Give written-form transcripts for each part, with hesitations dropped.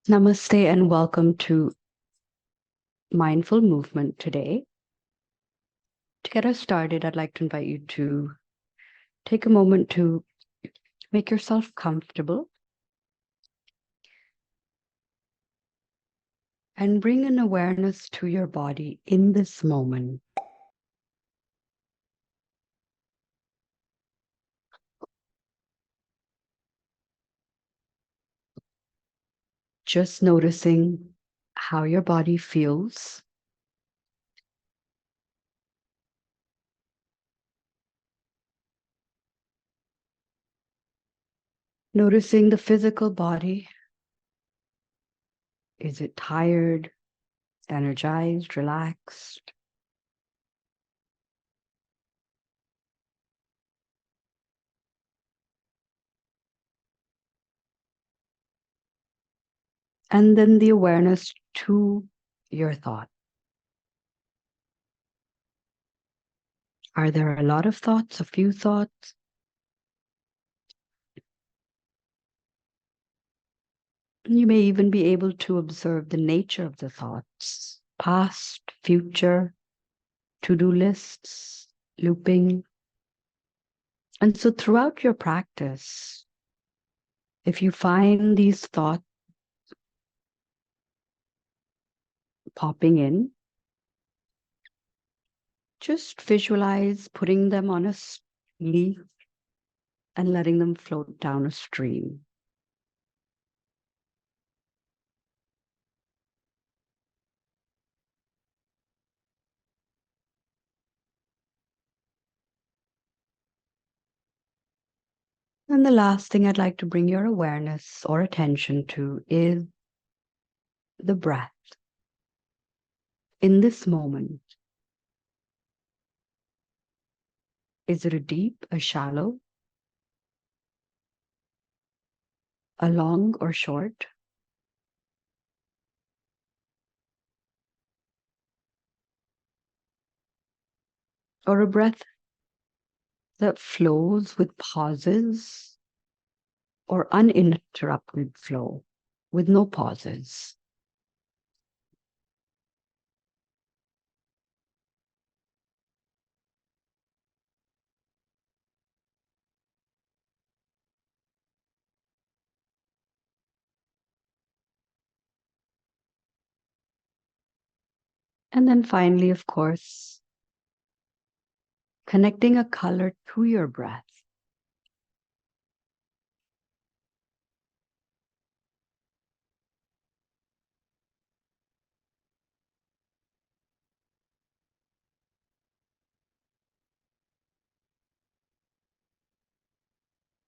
Namaste and welcome to Mindful Movement today. To get us started, I'd like to invite you to take a moment to make yourself comfortable and bring an awareness to your body in this moment. Just noticing how your body feels. Noticing the physical body. Is it tired, energized, relaxed? And then the awareness to your thought. Are there a lot of thoughts, a few thoughts? You may even be able to observe the nature of the thoughts, past, future, to-do lists, looping. And so throughout your practice, if you find these thoughts popping in, just visualize putting them on a leaf and letting them float down a stream. And the last thing I'd like to bring your awareness or attention to is the breath. In this moment, is it a deep, a shallow, a long or short? Or a breath that flows with pauses or uninterrupted flow with no pauses? And then finally, of course, connecting a color to your breath.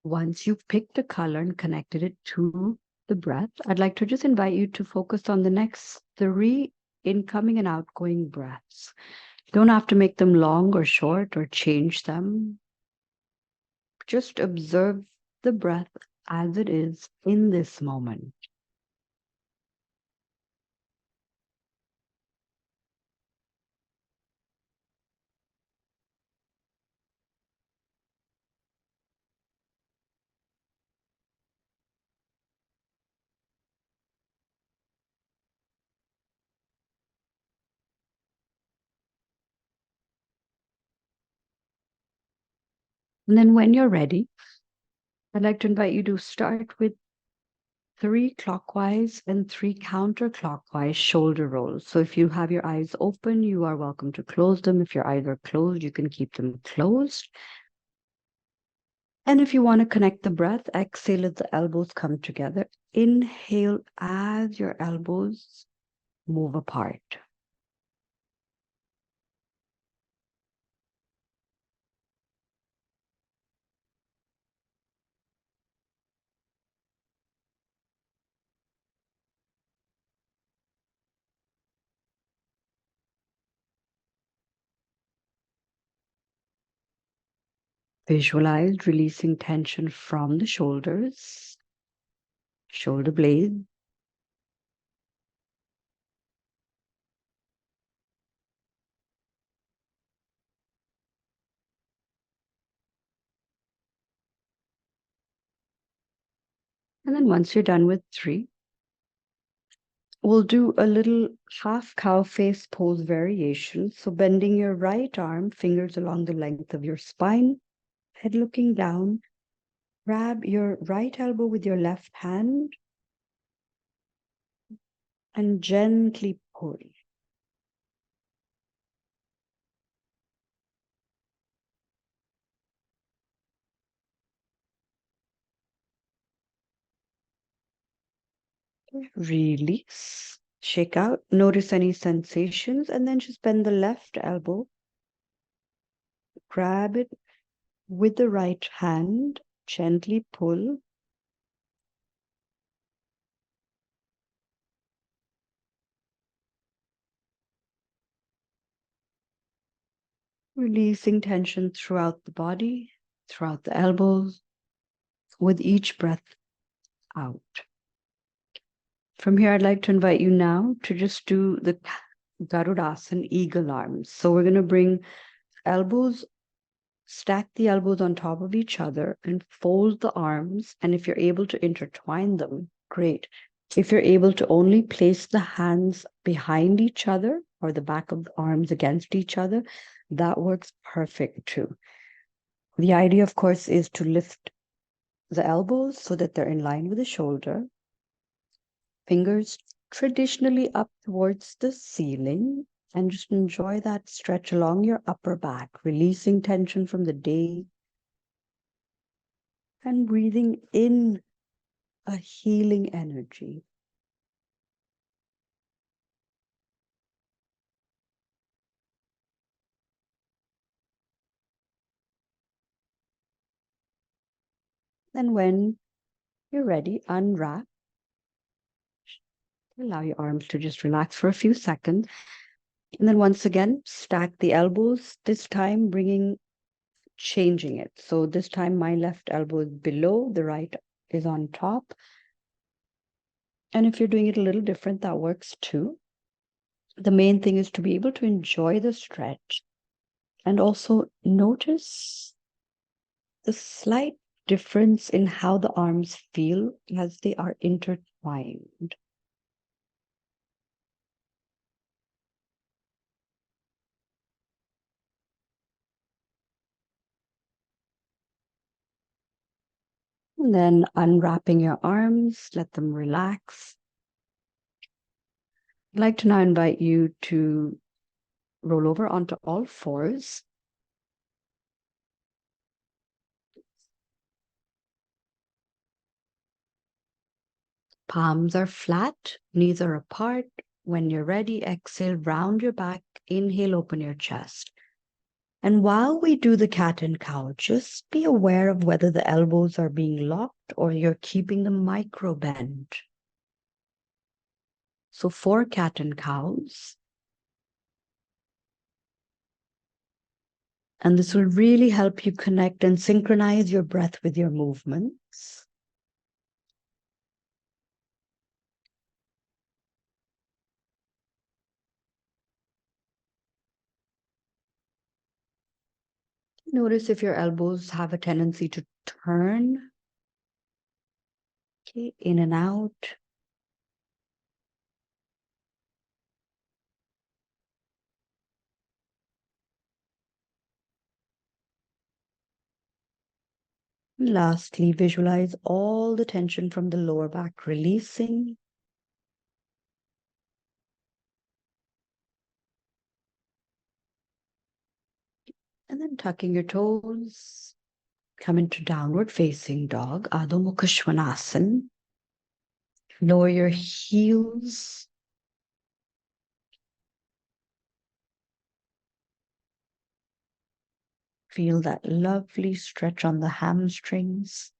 Once you've picked a color and connected it to the breath, I'd like to just invite you to focus on the next 3 incoming and outgoing breaths. You don't have to make them long or short or change them. Just observe the breath as it is in this moment. And then when you're ready, I'd like to invite you to start with 3 clockwise and 3 counterclockwise shoulder rolls. So if you have your eyes open, you are welcome to close them. If your eyes are closed, you can keep them closed. And if you want to connect the breath, exhale as the elbows come together. Inhale as your elbows move apart. Visualize releasing tension from the shoulders, shoulder blades. And then once you're done with 3, We'll do a little half cow face pose variation. So bending your right arm, fingers along the length of your spine, head looking down. Grab your right elbow with your left hand and gently pull. Release, shake out, notice any sensations, and then just bend the left elbow. Grab it with the right hand, gently pull. Releasing tension throughout the body, throughout the elbows, with each breath out. From here, I'd like to invite you now to just do the Garudasana, eagle arms. So we're going to bring elbows, stack the elbows on top of each other and fold the arms. And if you're able to intertwine them, great. If you're able to only place the hands behind each other or the back of the arms against each other, that works perfect too. The idea, of course, is to lift the elbows so that they're in line with the shoulder. Fingers traditionally up towards the ceiling, and just enjoy that stretch along your upper back, releasing tension from the day and breathing in a healing energy. And when you're ready, unwrap. Allow your arms to just relax for a few seconds. And then once again, stack the elbows, this time changing it. So this time my left elbow is below, the right is on top. And if you're doing it a little different, that works too. The main thing is to be able to enjoy the stretch and also notice the slight difference in how the arms feel as they are intertwined. And then unwrapping your arms, let them relax. I'd like to now invite you to roll over onto all fours. Palms are flat, knees are apart. When you're ready, exhale, round your back. Inhale, open your chest. And while we do the cat and cow, just be aware of whether the elbows are being locked or you're keeping them micro bent. So 4 cat and cows. And this will really help you connect and synchronize your breath with your movements. Notice if your elbows have a tendency to turn. Okay, in and out. Lastly, visualize all the tension from the lower back releasing. And then tucking your toes, come into downward facing dog, Adho Mukha Svanasana. Lower your heels. Feel that lovely stretch on the hamstrings.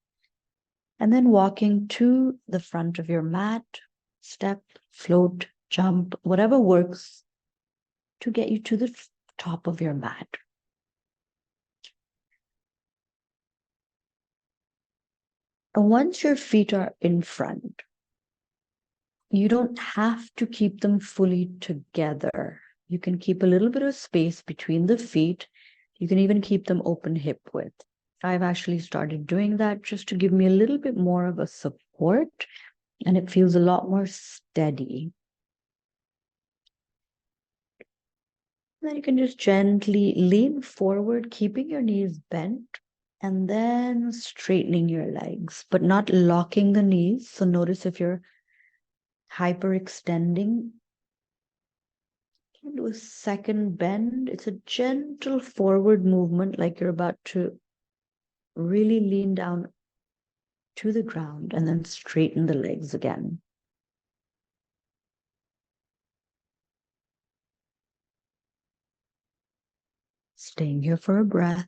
And then walking to the front of your mat, step, float, jump, whatever works to get you to the top of your mat. And once your feet are in front, you don't have to keep them fully together. You can keep a little bit of space between the feet. You can even keep them open hip width. I've actually started doing that just to give me a little bit more of a support, and it feels a lot more steady. Then you can just gently lean forward, keeping your knees bent, and then straightening your legs, but not locking the knees. So notice if you're hyperextending, you can do a second bend. It's a gentle forward movement, like you're about to really lean down to the ground and then straighten the legs again. Staying here for a breath.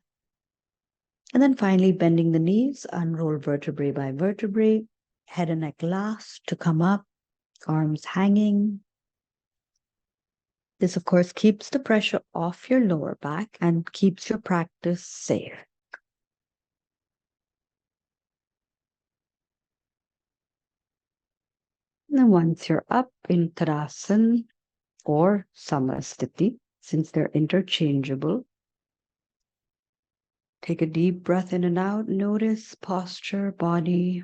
And then finally bending the knees, unroll vertebrae by vertebrae, head and neck last to come up, arms hanging. This, of course, keeps the pressure off your lower back and keeps your practice safe. And then once you're up in Tadasana or Samasthiti, since they're interchangeable, take a deep breath in and out. Notice posture, body.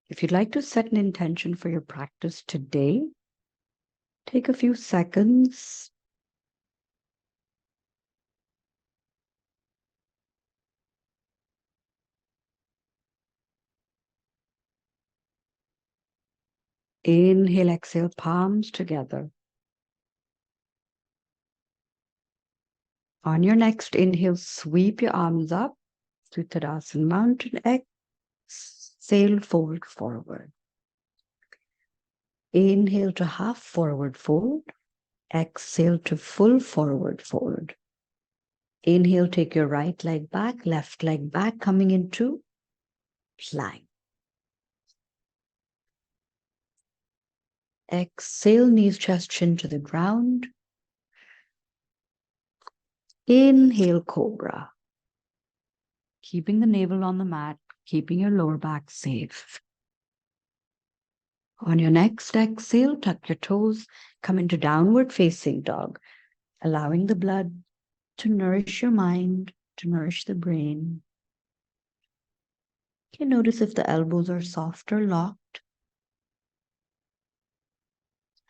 If you'd like to set an intention for your practice today, take a few seconds. Inhale, exhale, palms together. On your next inhale, sweep your arms up to Tadasana Mountain. Exhale, fold forward. Inhale to half forward fold. Exhale to full forward fold. Inhale, take your right leg back, left leg back, coming into plank. Exhale, knees, chest, chin to the ground. Inhale, cobra. Keeping the navel on the mat, keeping your lower back safe. On your next exhale, tuck your toes, come into downward facing dog, allowing the blood to nourish your mind, to nourish the brain. You can notice if the elbows are soft or locked.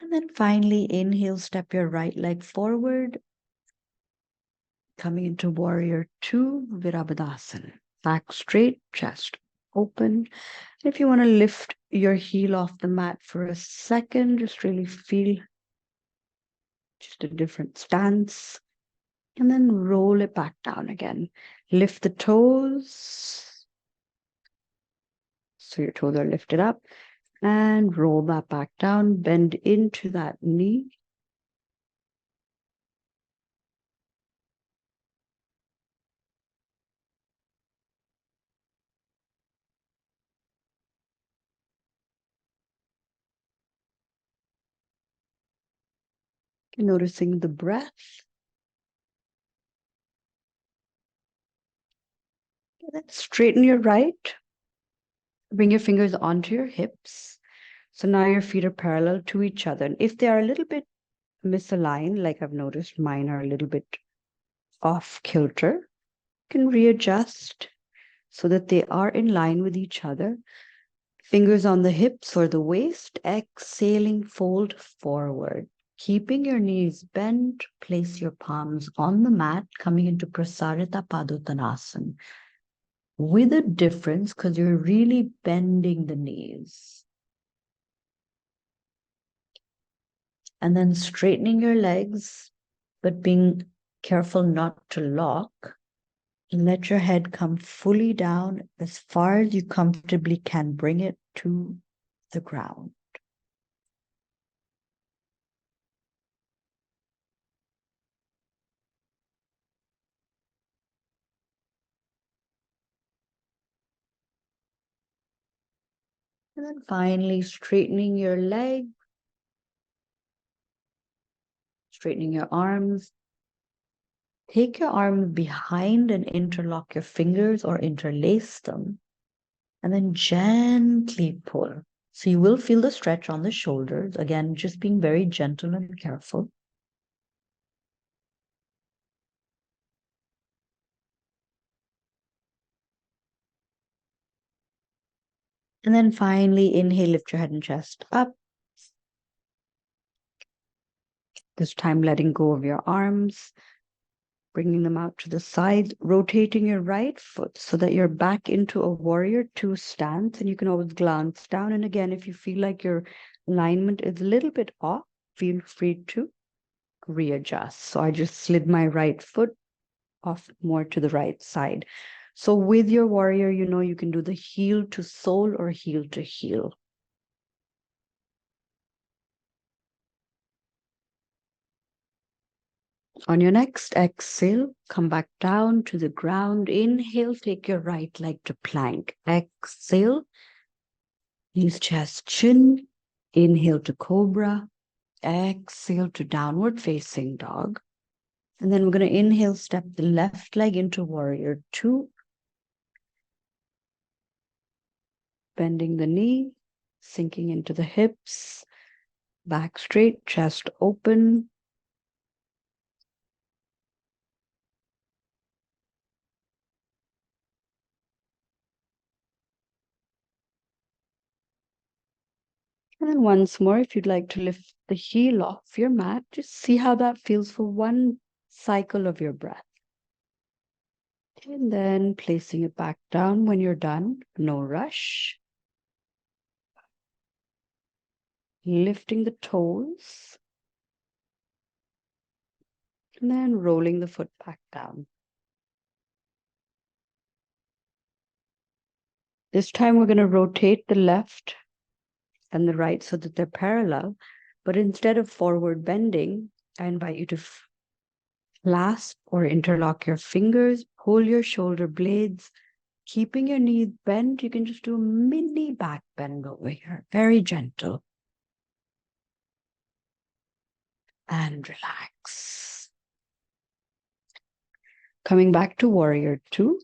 And then finally, inhale, step your right leg forward, coming into warrior two, Virabhadasana. Back straight, chest open. If you want to lift your heel off the mat for a second, just really feel just a different stance. And then roll it back down again. Lift the toes. So your toes are lifted up. And roll that back down. Bend into that knee. Noticing the breath. Then straighten your right. Bring your fingers onto your hips. So now your feet are parallel to each other. And if they are a little bit misaligned, like I've noticed mine are a little bit off kilter, you can readjust so that they are in line with each other. Fingers on the hips or the waist, exhaling, fold forward. Keeping your knees bent, place your palms on the mat, coming into Prasarita Padottanasana. With a difference, because you're really bending the knees. And then straightening your legs, but being careful not to lock. Let your head come fully down as far as you comfortably can bring it to the ground. And then finally, straightening your leg, straightening your arms. Take your arms behind and interlock your fingers or interlace them. And then gently pull. So you will feel the stretch on the shoulders. Again, just being very gentle and careful. And then finally, inhale, lift your head and chest up. This time, letting go of your arms, bringing them out to the side, rotating your right foot so that you're back into a warrior two stance. And you can always glance down. And again, if you feel like your alignment is a little bit off, feel free to readjust. So I just slid my right foot off more to the right side. So with your warrior, you can do the heel to sole or heel to heel. On your next exhale, come back down to the ground. Inhale, take your right leg to plank. Exhale, knees, chest, chin. Inhale to cobra. Exhale to downward facing dog. And then we're going to inhale, step the left leg into warrior two. Bending the knee, sinking into the hips, back straight, chest open. And then once more, if you'd like to lift the heel off your mat, just see how that feels for one cycle of your breath. And then placing it back down when you're done, no rush. Lifting the toes. And then rolling the foot back down. This time we're going to rotate the left and the right so that they're parallel. But instead of forward bending, I invite you to clasp or interlock your fingers, pull your shoulder blades, keeping your knees bent. You can just do a mini back bend over here, very gentle. And relax. Coming back to warrior two.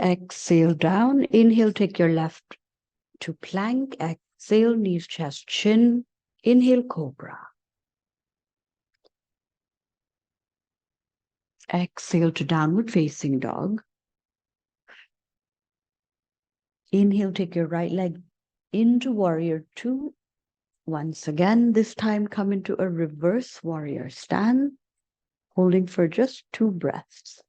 Exhale down. Inhale, take your left to plank. Exhale, knees, chest, chin. Inhale, cobra. Exhale to downward facing dog. Inhale, take your right leg into warrior two. Once again, this time come into a reverse warrior stand, holding for just 2 breaths.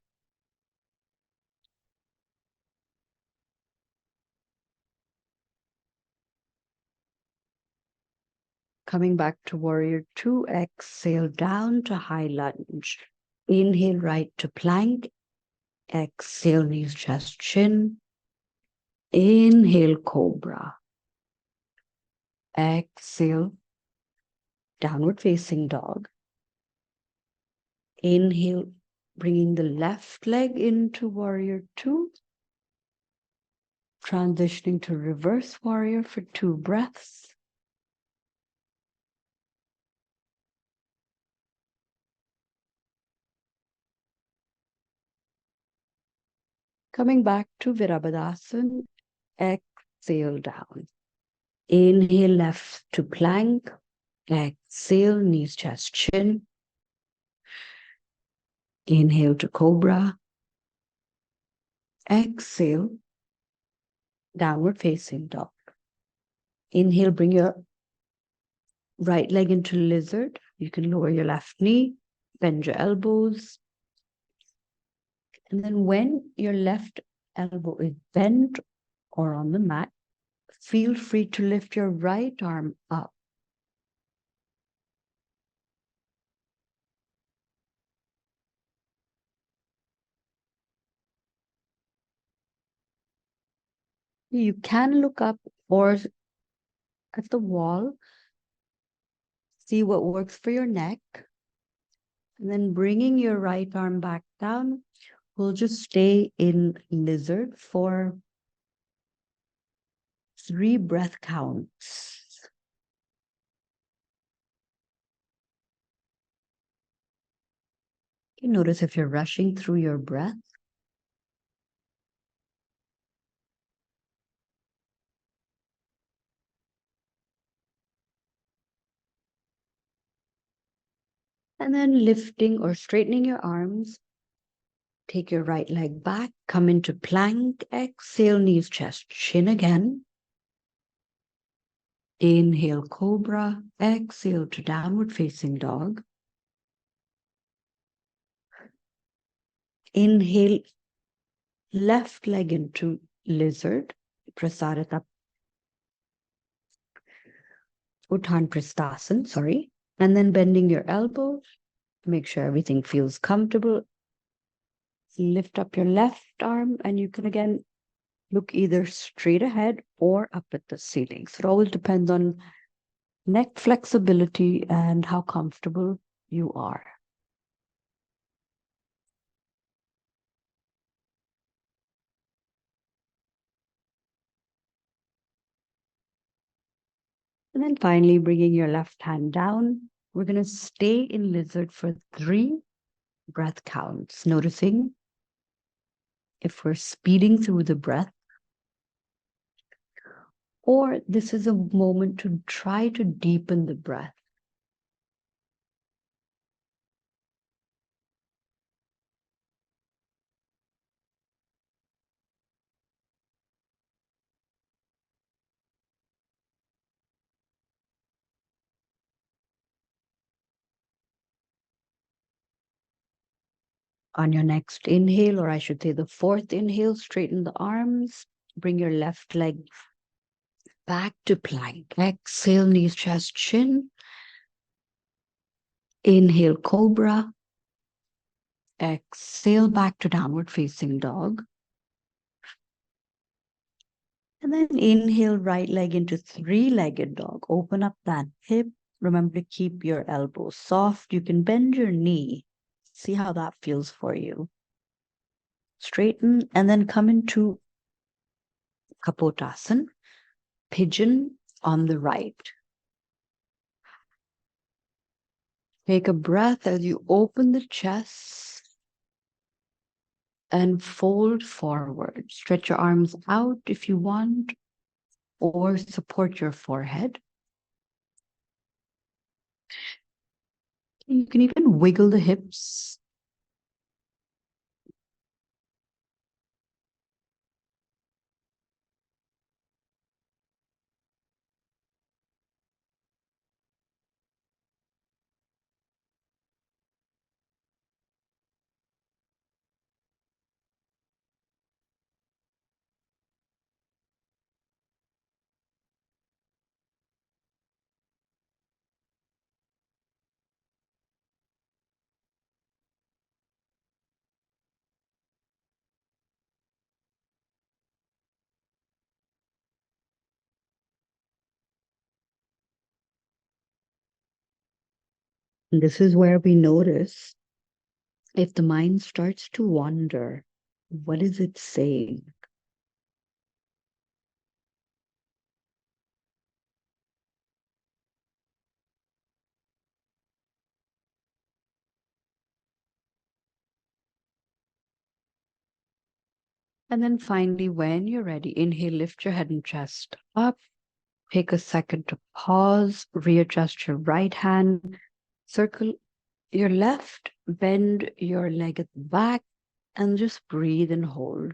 Coming back to warrior two, exhale down to high lunge. Inhale right to plank. Exhale, knees, chest, chin. Inhale, cobra. Exhale, downward facing dog. Inhale, bringing the left leg into warrior two. Transitioning to reverse warrior for 2 breaths. Coming back to Virabhadasana, exhale down. Inhale left to plank. Exhale, knees, chest, chin. Inhale to cobra. Exhale, downward facing dog. Inhale, bring your right leg into lizard. You can lower your left knee, bend your elbows. And then when your left elbow is bent or on the mat, feel free to lift your right arm up. You can look up or at the wall, see what works for your neck. And then bringing your right arm back down, we'll just stay in lizard for 3 breath counts. You notice if you're rushing through your breath. And then lifting or straightening your arms, Take your right leg back, come into plank, exhale, knees, chest, chin again. Inhale, cobra, exhale to downward facing dog. Inhale, left leg into lizard, prasarita, Uttan Pristasana, sorry. And then bending your elbows, make sure everything feels comfortable. Lift up your left arm and you can again look either straight ahead or up at the ceiling. So it always depends on neck flexibility and how comfortable you are. And then finally, bringing your left hand down, we're going to stay in lizard for 3 breath counts, noticing if we're speeding through the breath, or this is a moment to try to deepen the breath. On your next inhale, or I should say the 4th inhale, straighten the arms, bring your left leg back to plank. Exhale, knees, chest, chin. Inhale, cobra. Exhale, back to downward facing dog. And then inhale, right leg into 3-legged dog. Open up that hip. Remember to keep your elbows soft. You can bend your knee. See how that feels for you. Straighten and then come into Kapotasana, pigeon on the right. Take a breath as you open the chest and fold forward. Stretch your arms out if you want, or support your forehead. You can even wiggle the hips. And this is where we notice if the mind starts to wander, what is it saying? And then finally, when you're ready, inhale, lift your head and chest up. Take a second to pause, readjust your right hand, circle your left, bend your leg at the back, and just breathe and hold.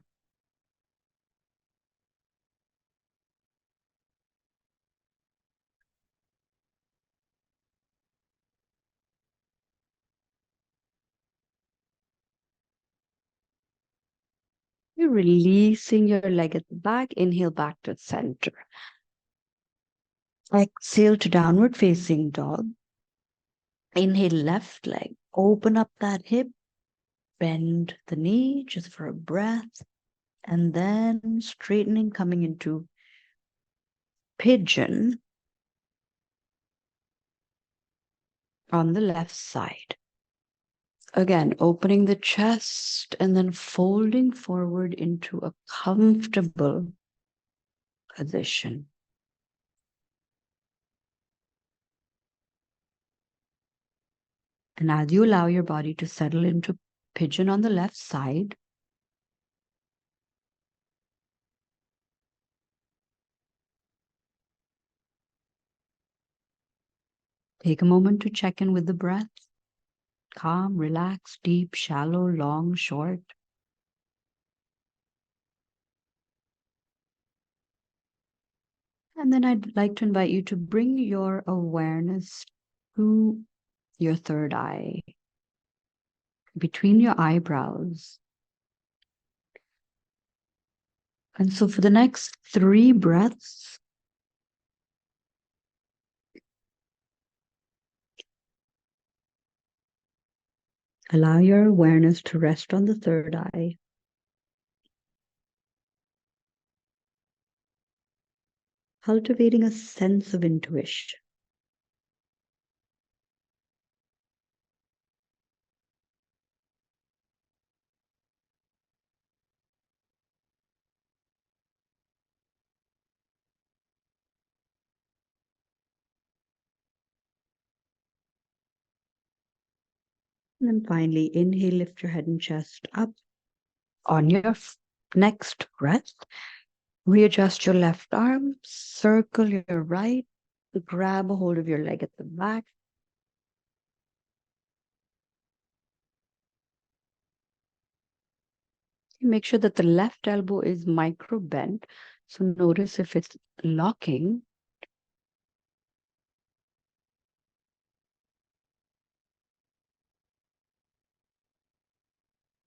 You're releasing your leg at the back, inhale back to center. Exhale to downward facing dog. Inhale, left leg, open up that hip, bend the knee just for a breath, and then straightening, coming into pigeon on the left side. Again, opening the chest and then folding forward into a comfortable position. And as you allow your body to settle into pigeon on the left side, take a moment to check in with the breath. Calm, relaxed, deep, shallow, long, short. And then I'd like to invite you to bring your awareness to your third eye, between your eyebrows. And so for the next 3 breaths, allow your awareness to rest on the third eye. Cultivating a sense of intuition. And then finally, inhale, lift your head and chest up. On your next breath, readjust your left arm, circle your right, grab a hold of your leg at the back. Make sure that the left elbow is micro bent. So notice if it's locking.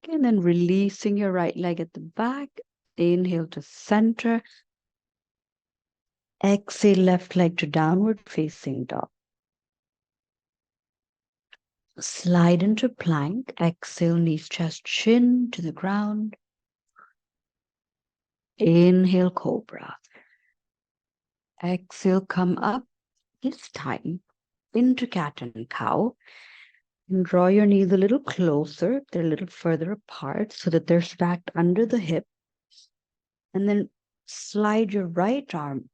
Okay, and then releasing your right leg at the back. Inhale to center. Exhale, left leg to downward facing dog. Slide into plank. Exhale, knees, chest, chin to the ground. Inhale, cobra. Exhale, come up. This time into cat and cow. And draw your knees a little closer. They're a little further apart so that they're stacked under the hip. And then slide your right arm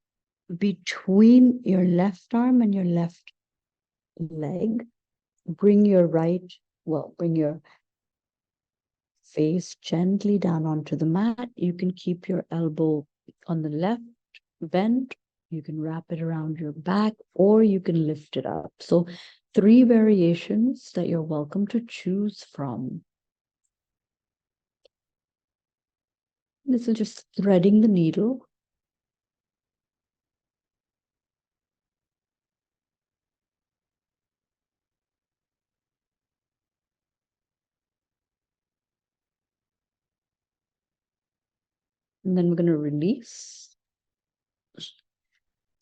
between your left arm and your left leg. Bring your face gently down onto the mat. You can keep your elbow on the left bent. You can wrap it around your back, or you can lift it up. So 3 variations that you're welcome to choose from. This is just threading the needle. And then we're going to release.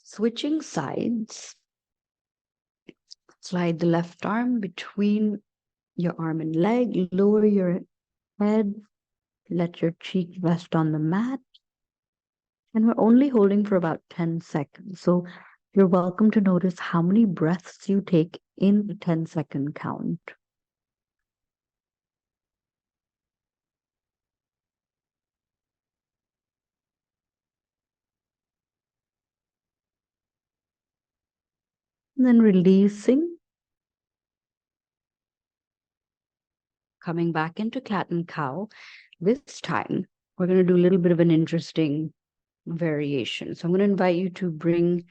Switching sides. Slide the left arm between your arm and leg. Lower your head. Let your cheek rest on the mat. And we're only holding for about 10 seconds. So you're welcome to notice how many breaths you take in a 10-second count. And then releasing. Coming back into cat and cow. This time, we're going to do a little bit of an interesting variation. So I'm going to invite you to bring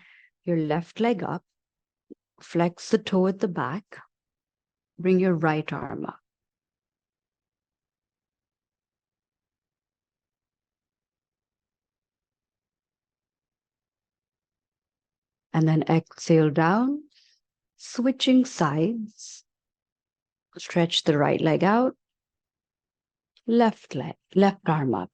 your left leg up, flex the toe at the back, bring your right arm up. And then exhale down, switching sides. Stretch the right leg out, left arm up.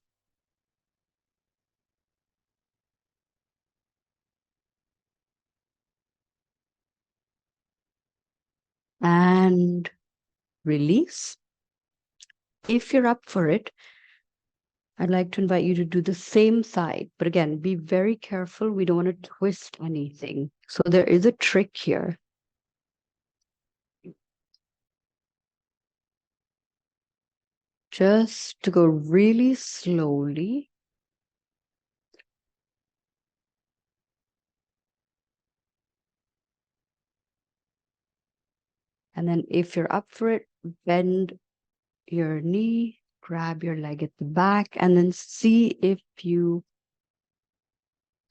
And release. If you're up for it, I'd like to invite you to do the same side. But again, be very careful. We don't want to twist anything. So there is a trick here. Just to go really slowly. And then if you're up for it, bend your knee, grab your leg at the back, and then see if you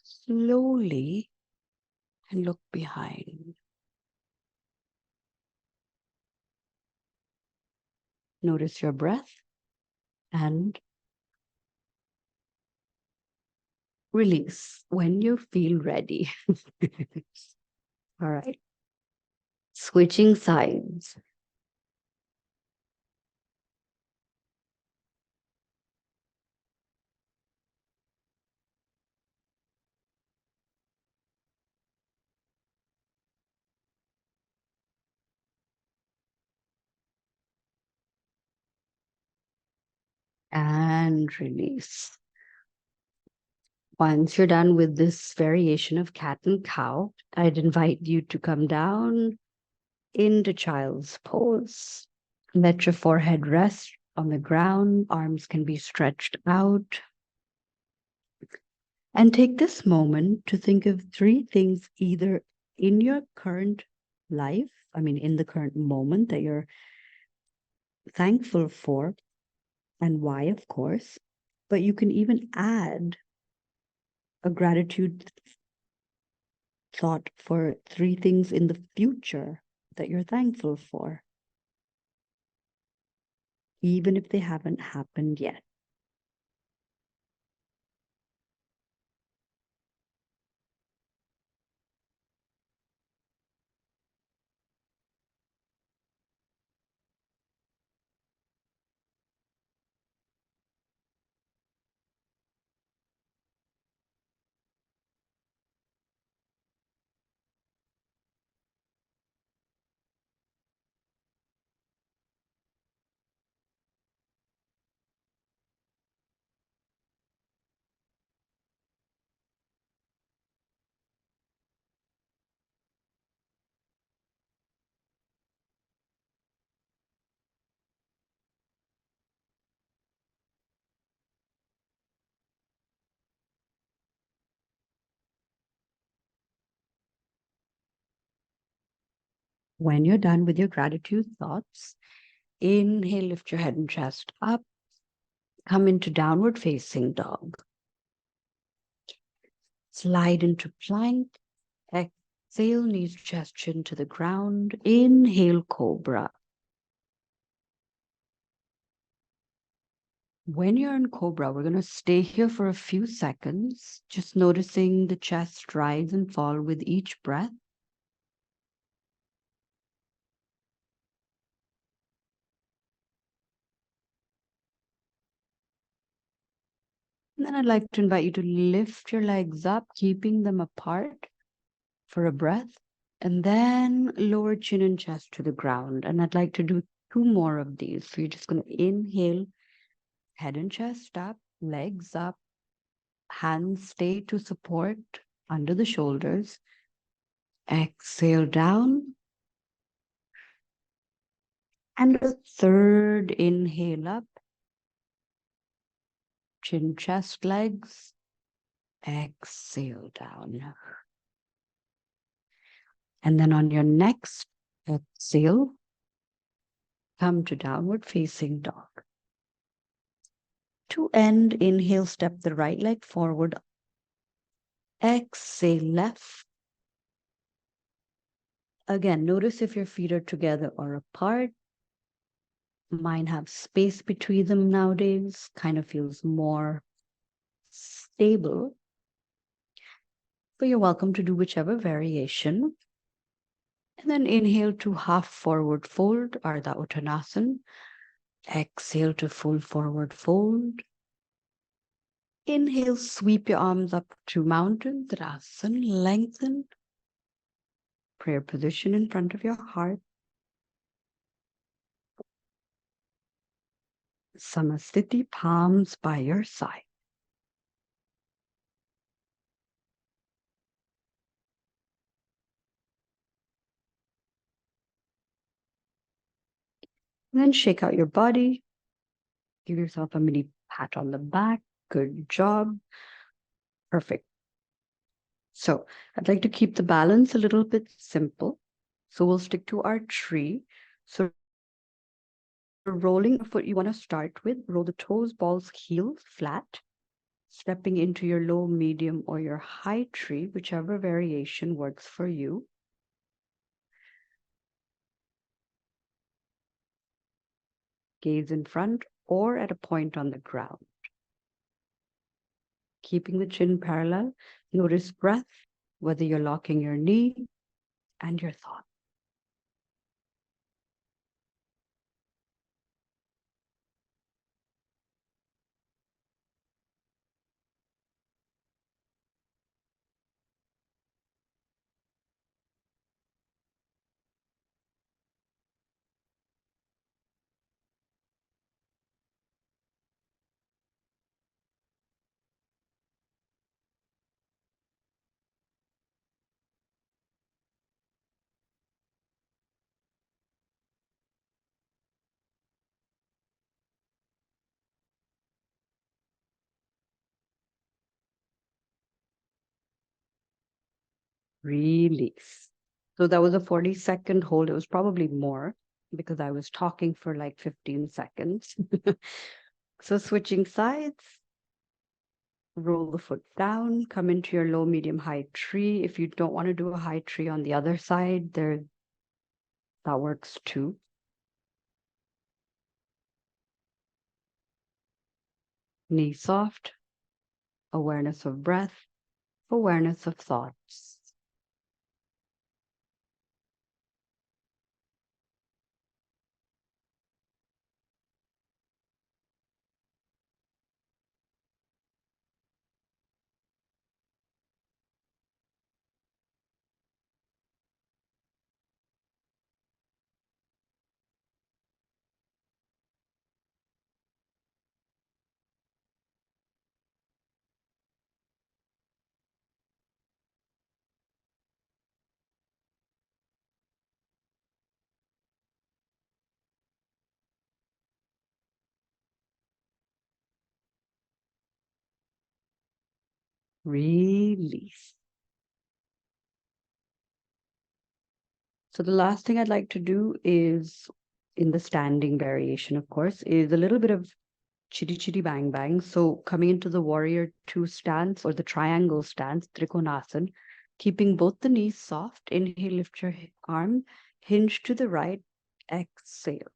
slowly can look behind. Notice your breath and Release when you feel ready. All right. Switching sides. And release. Once you're done with this variation of cat and cow, I'd invite you to come down into child's pose. Let your forehead rest on the ground. Arms can be stretched out. And take this moment to think of three things either in your current life, in the current moment that you're thankful for, and why, of course. But you can even add a gratitude thought for three things in the future that you're thankful for, even if they haven't happened yet. When you're done with your gratitude thoughts, inhale, lift your head and chest up, come into downward facing dog. Slide into plank, exhale, knees, chest, chin to the ground. Inhale, cobra. When you're in cobra, we're going to stay here for a few seconds, just noticing the chest rise and fall with each breath. And then I'd like to invite you to lift your legs up, keeping them apart for a breath, and then lower chin and chest to the ground. And I'd like to do two more of these. So you're just going to inhale, head and chest up, legs up, hands stay to support under the shoulders. Exhale down. And a third inhale up, chin, chest, legs. Exhale down. And then on your next exhale, come to downward facing dog. To end, inhale, step the right leg forward. Exhale, left. Again, notice if your feet are together or apart. Mine have space between them nowadays, kind of feels more stable. But you're welcome to do whichever variation. And then inhale to half forward fold, Ardha Uttanasana. Exhale to full forward fold. Inhale, sweep your arms up to mountain, Tadasana, lengthen. Prayer position in front of your heart. Samasthiti, palms by your side. And then shake out your body. Give yourself a mini pat on the back. Good job. Perfect. So I'd like to keep the balance a little bit simple. So we'll stick to our tree. So rolling foot you want to start with, roll the toes, balls, heels flat. Stepping into your low, medium, or your high tree, whichever variation works for you. Gaze in front or at a point on the ground. keeping the chin parallel. Notice breath, whether you're locking your knee and your thought. Release. So that was a 40-second hold. It was probably more because I was talking for like 15 seconds. So switching sides, roll the foot down, come into your low, medium, high tree. If you don't want to do a high tree on the other side, there that works too. Knee soft, awareness of breath, awareness of thoughts. Release. So the last thing I'd like to do is, in the standing variation, of course, is a little bit of chitty chitty bang bang. So coming into the warrior two stance or the triangle stance, trikonasana, keeping both the knees soft. Inhale, lift your arm, hinge to the right, exhale.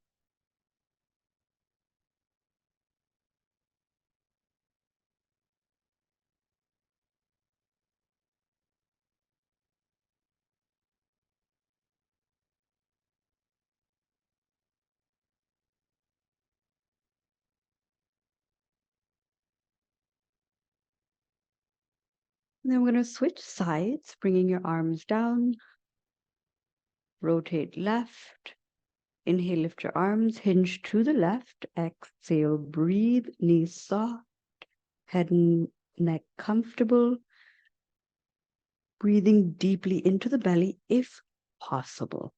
And then we're going to switch sides, bringing your arms down, rotate left. Inhale, lift your arms, hinge to the left, exhale, breathe, knees soft, head and neck comfortable, breathing deeply into the belly if possible.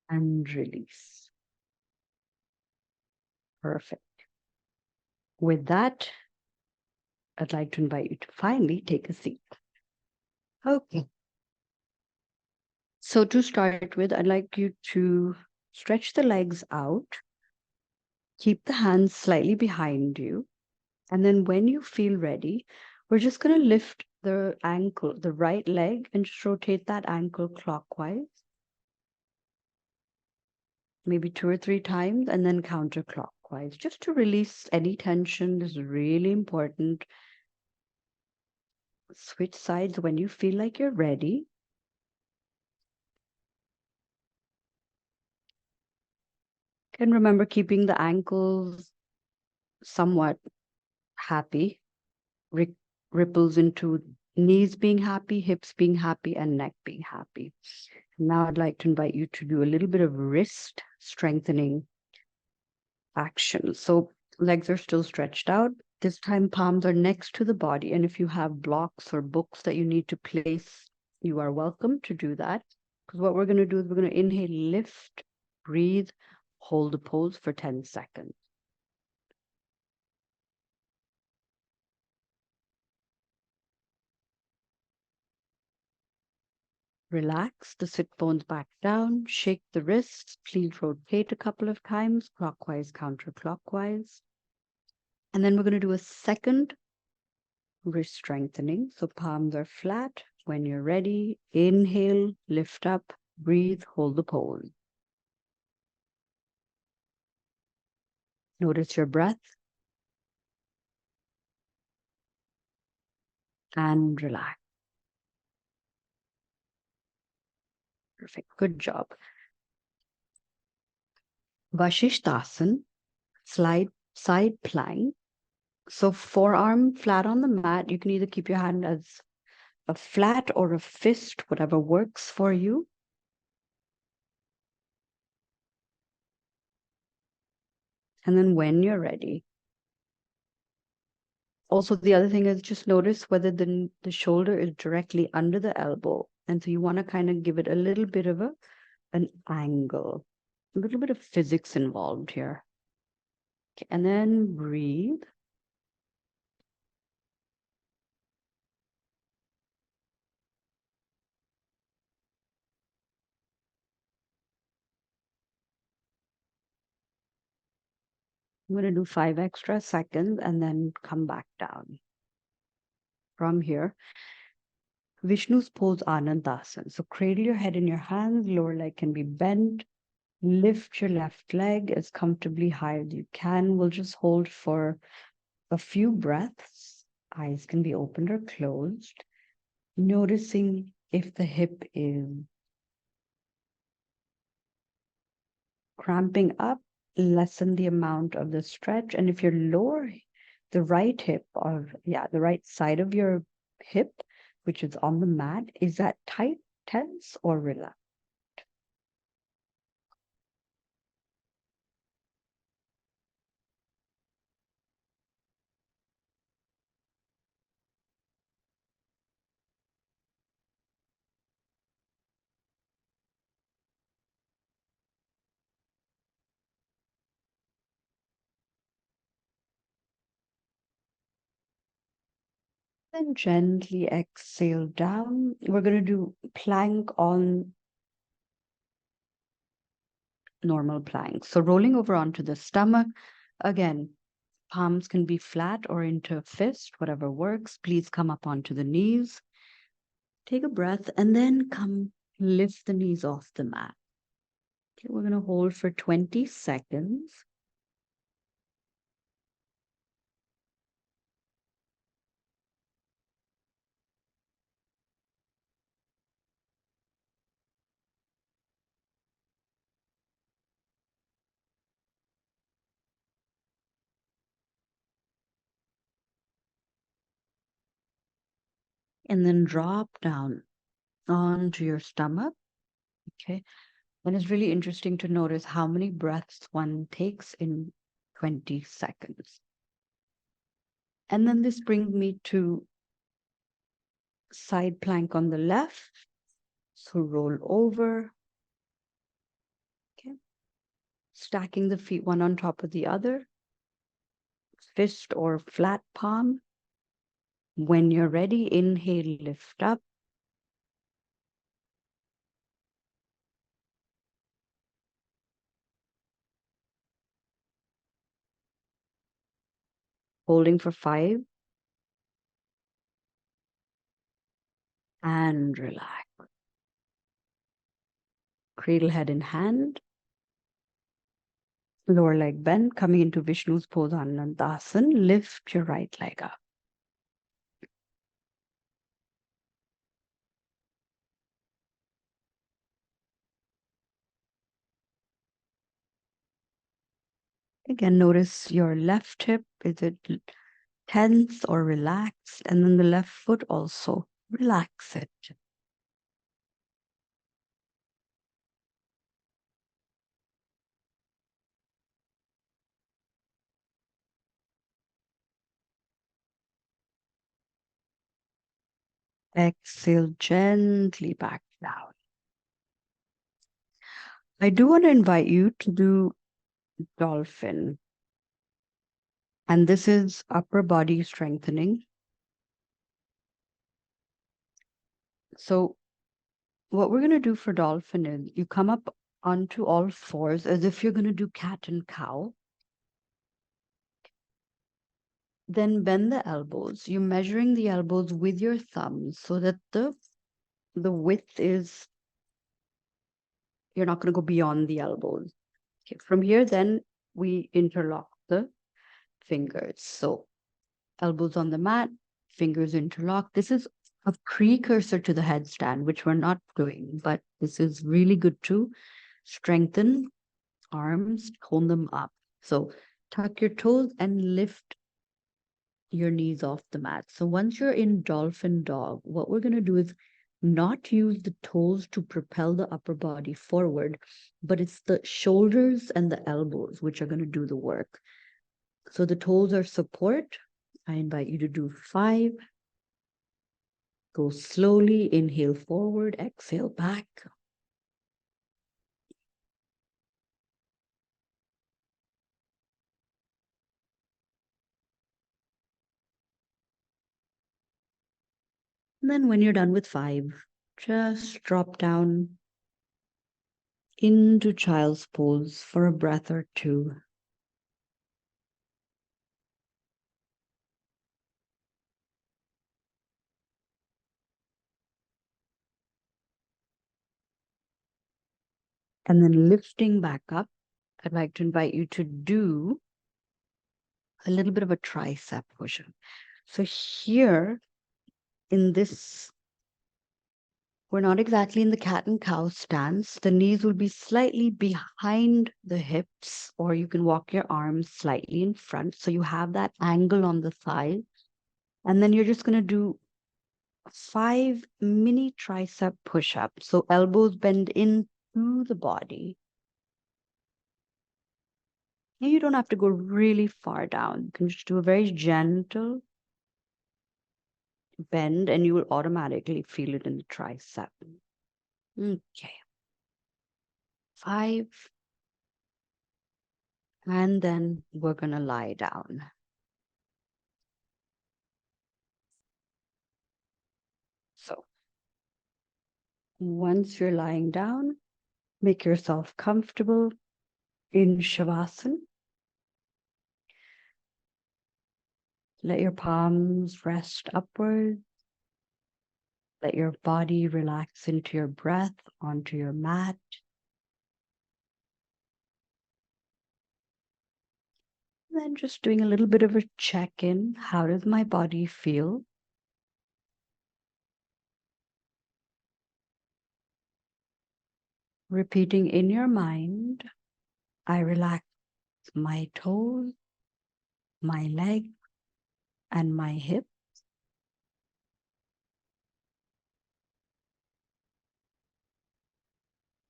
And release. Perfect. With that, I'd like to invite you to finally take a seat. Okay. So to start with, I'd like you to stretch the legs out, keep the hands slightly behind you, and then when you feel ready, we're just going to lift the ankle, the right leg, and just rotate that ankle clockwise, maybe 2 or 3 times, and then counterclockwise, just to release any tension. This is really important. Switch sides when you feel like you're ready. And remember, keeping the ankles somewhat happy, ripples into knees being happy, hips being happy, and neck being happy. Now I'd like to invite you to do a little bit of wrist strengthening action. So legs are still stretched out. This time palms are next to the body. And if you have blocks or books that you need to place, you are welcome to do that. Because what we're going to do is we're going to inhale, lift, breathe, hold the pose for 10 seconds. Relax the sit bones back down. Shake the wrists. Please rotate a couple of times, clockwise, counterclockwise. And then we're going to do a second wrist strengthening. So palms are flat. When you're ready, inhale, lift up, breathe, hold the pose. Notice your breath and relax. Perfect. Good job. Vashishtasana, slide side plank. So forearm flat on the mat. You can either keep your hand as a flat or a fist, whatever works for you. And then when you're ready. Also, the other thing is just notice whether the shoulder is directly under the elbow. And so you want to kind of give it a little bit of an angle, a little bit of physics involved here. Okay, and then breathe. I'm going to do 5 extra seconds and then come back down. From here, Vishnu's pose Anandasana. So cradle your head in your hands, lower leg can be bent. Lift your left leg as comfortably high as you can. We'll just hold for a few breaths. Eyes can be opened or closed. Noticing if the hip is cramping up, lessen the amount of the stretch. And if you're lower, the right hip the right side of your hip, which is on the mat, is that tight, tense, or relaxed? Then gently exhale down. We're going to do plank on normal plank. So rolling over onto the stomach. Again, palms can be flat or into a fist, whatever works. Please come up onto the knees. Take a breath and then come lift the knees off the mat. Okay, we're going to hold for 20 seconds. And then drop down onto your stomach. Okay. And it's really interesting to notice how many breaths one takes in 20 seconds. And then this brings me to side plank on the left. So roll over. Okay. Stacking the feet one on top of the other. Fist or flat palm. When you're ready, inhale, lift up. Holding for 5. And relax. Cradle head in hand. Lower leg bend, coming into Vishnu's pose Anandasana. Lift your right leg up. Again, notice your left hip. Is it tense or relaxed? And then the left foot also. Relax it. Exhale gently back down. I do want to invite you to do dolphin. And this is upper body strengthening. So what we're going to do for dolphin is you come up onto all fours as if you're going to do cat and cow. Then bend the elbows. You're measuring the elbows with your thumbs so that the width is, you're not going to go beyond the elbows. Okay, from here, then we interlock the fingers. So elbows on the mat, fingers interlocked. This is a precursor to the headstand, which we're not doing, but this is really good to strengthen arms, tone them up. So tuck your toes and lift your knees off the mat. So once you're in dolphin dog, what we're going to do is not use the toes to propel the upper body forward, but it's the shoulders and the elbows which are going to do the work. So the toes are support. I invite you to do 5. Go slowly, inhale forward, exhale back. And then when you're done with 5, just drop down into child's pose for a breath or 2. And then lifting back up, I'd like to invite you to do a little bit of a tricep push-up. So here in this, we're not exactly in the cat and cow stance. The knees will be slightly behind the hips, or you can walk your arms slightly in front. So you have that angle on the thigh. And then you're just going to do 5 mini tricep push-ups. So elbows bend into the body. And you don't have to go really far down. You can just do a very gentle bend and you will automatically feel it in the tricep. Okay. 5. And then we're going to lie down. So once you're lying down, make yourself comfortable in Shavasana. Let your palms rest upward. Let your body relax into your breath, onto your mat. Then just doing a little bit of a check-in. How does my body feel? Repeating in your mind, I relax my toes, my leg, and my hip.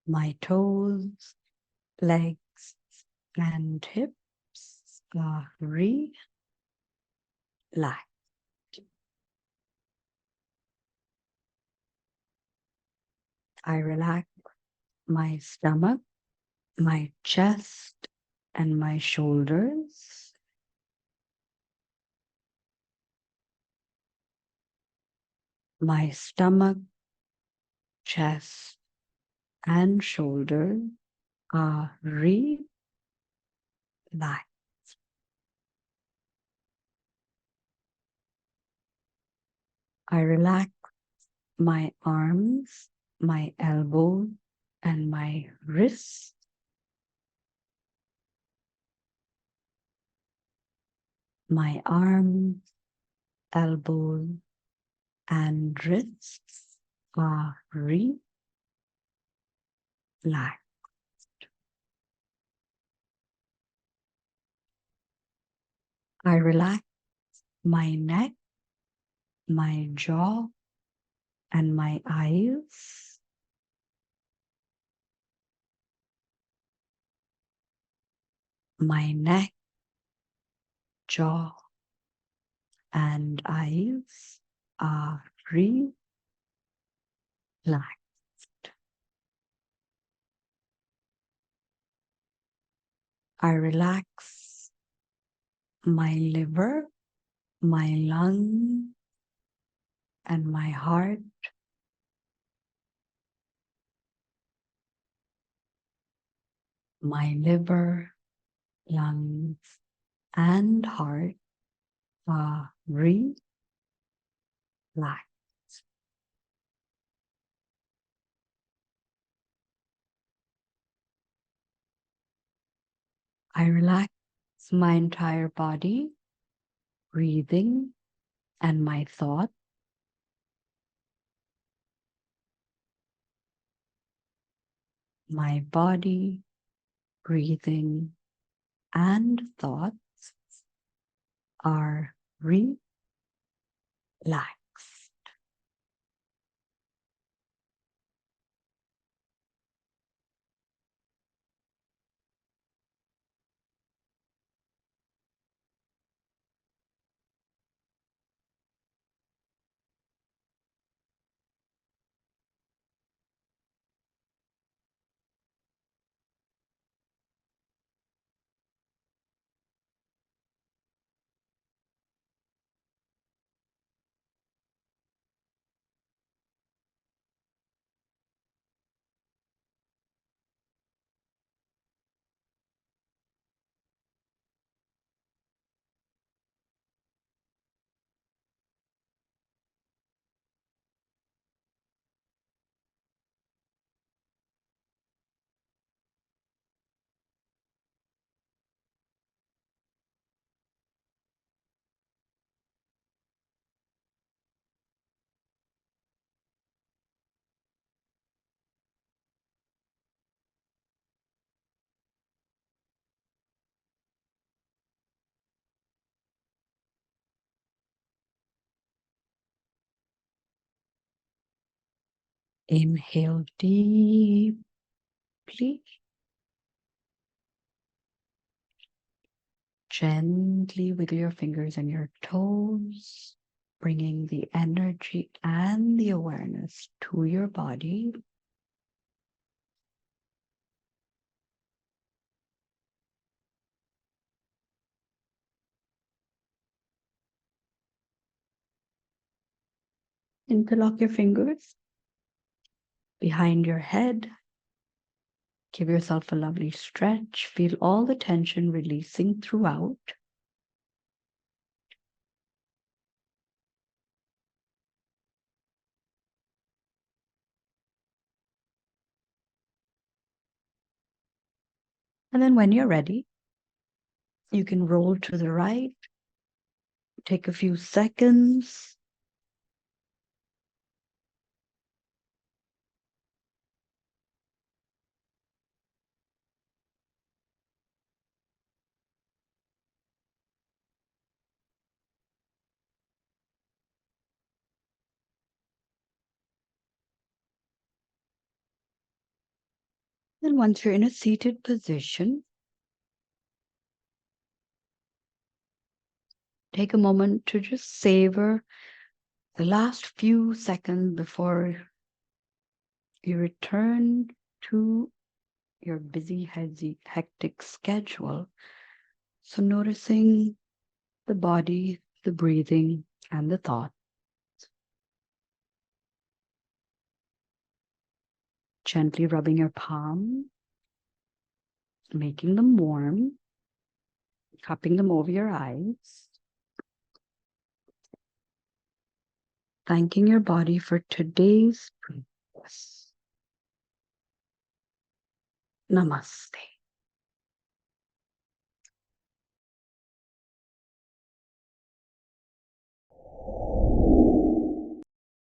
My toes, legs, and hips are relaxed. I relax my stomach, my chest, and my shoulders. My stomach, chest, and shoulders are relaxed. I relax my arms, my elbows, and my wrists. My arms, elbows, and wrists are relaxed. I relax my neck, my jaw, and my eyes. My neck, jaw, and eyes are relaxed. I relax my liver, my lung, and my heart. My liver, lungs, and heart are relaxed. I relax my entire body, breathing, and my thought. My body, breathing, and thoughts are relaxed. Inhale deeply. Gently wiggle your fingers and your toes, bringing the energy and the awareness to your body. Interlock your fingers behind your head. Give yourself a lovely stretch. Feel all the tension releasing throughout. And then when you're ready, you can roll to the right. Take a few seconds. And once you're in a seated position, take a moment to just savor the last few seconds before you return to your busy, hectic schedule. So noticing the body, the breathing, and the thought. Gently rubbing your palm, making them warm, cupping them over your eyes. Thanking your body for today's practice. Namaste.